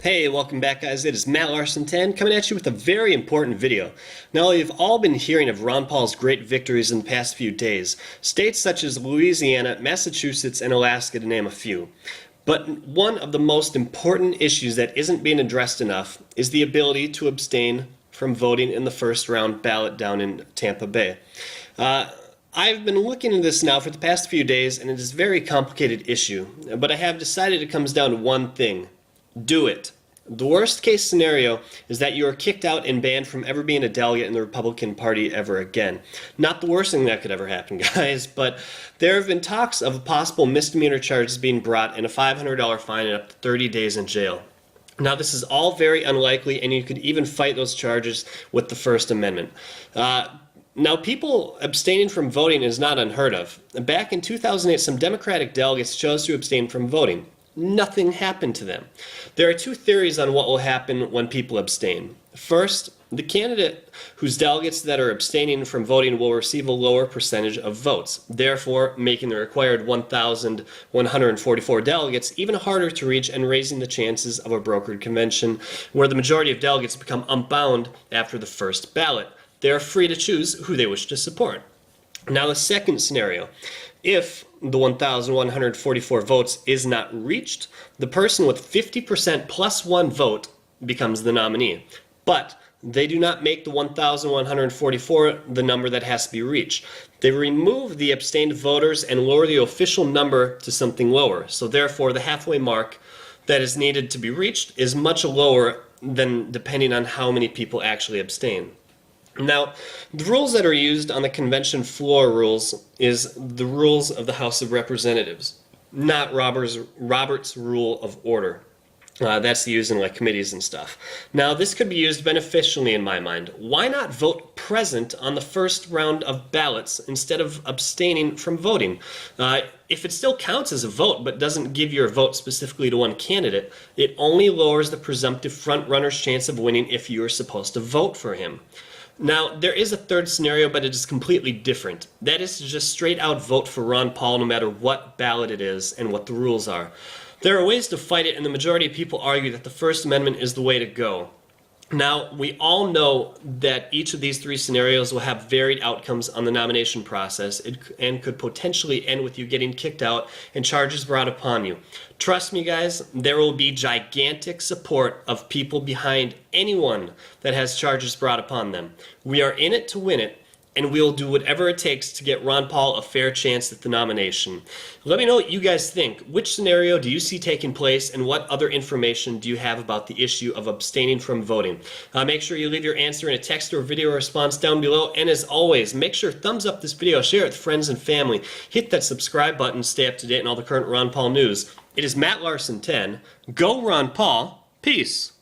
Hey, welcome back guys. It is Matt Larson 10 coming at you with a very important video. Now, you've all been hearing of Ron Paul's great victories in the past few days. States such as Louisiana, Massachusetts, and Alaska to name a few. But one of the most important issues that isn't being addressed enough is the ability to abstain from voting in the first round ballot down in Tampa Bay. I've been looking into this now for the past few days, and it is a very complicated issue. But I have decided it comes down to one thing. Do it. The worst case scenario is that you are kicked out and banned from ever being a delegate in the Republican Party ever again. Not the worst thing that could ever happen, guys, but there have been talks of possible misdemeanor charges being brought and a $500 fine and up to 30 days in jail. Now, this is all very unlikely, and you could even fight those charges with the First Amendment. Now, people abstaining from voting is not unheard of. Back in 2008, some Democratic delegates chose to abstain from voting. Nothing happened to them. There are two theories on what will happen when people abstain. First, the candidate whose delegates that are abstaining from voting will receive a lower percentage of votes, therefore making the required 1,144 delegates even harder to reach and raising the chances of a brokered convention where the majority of delegates become unbound after the first ballot. They are free to choose who they wish to support. Now, the second scenario, if the 1,144 votes is not reached, the person with 50% plus one vote becomes the nominee. But they do not make the 1,144 the number that has to be reached. They remove the abstained voters and lower the official number to something lower. So therefore, the halfway mark that is needed to be reached is much lower than depending on how many people actually abstain. Now, the rules that are used on the convention floor rules is the rules of the House of Representatives, not Robert's Rule of Order. That's used in like committees and stuff. Now, this could be used beneficially in my mind. Why not vote present on the first round of ballots instead of abstaining from voting? If it still counts as a vote but doesn't give your vote specifically to one candidate, it only lowers the presumptive front runner's chance of winning if you are supposed to vote for him. Now, there is a third scenario, but it is completely different. That is to just straight out vote for Ron Paul no matter what ballot it is and what the rules are. There are ways to fight it, and the majority of people argue that the First Amendment is the way to go. Now, we all know that each of these three scenarios will have varied outcomes on the nomination process and could potentially end with you getting kicked out and charges brought upon you. Trust me, guys, there will be gigantic support of people behind anyone that has charges brought upon them. We are in it to win it, and we'll do whatever it takes to get Ron Paul a fair chance at the nomination. Let me know what you guys think. Which scenario do you see taking place, and what other information do you have about the issue of abstaining from voting? Make sure you leave your answer in a text or video response down below, and as always, make sure to thumbs up this video, share it with friends and family, hit that subscribe button to stay up to date on all the current Ron Paul news. It is Matt Larson 10. Go Ron Paul. Peace.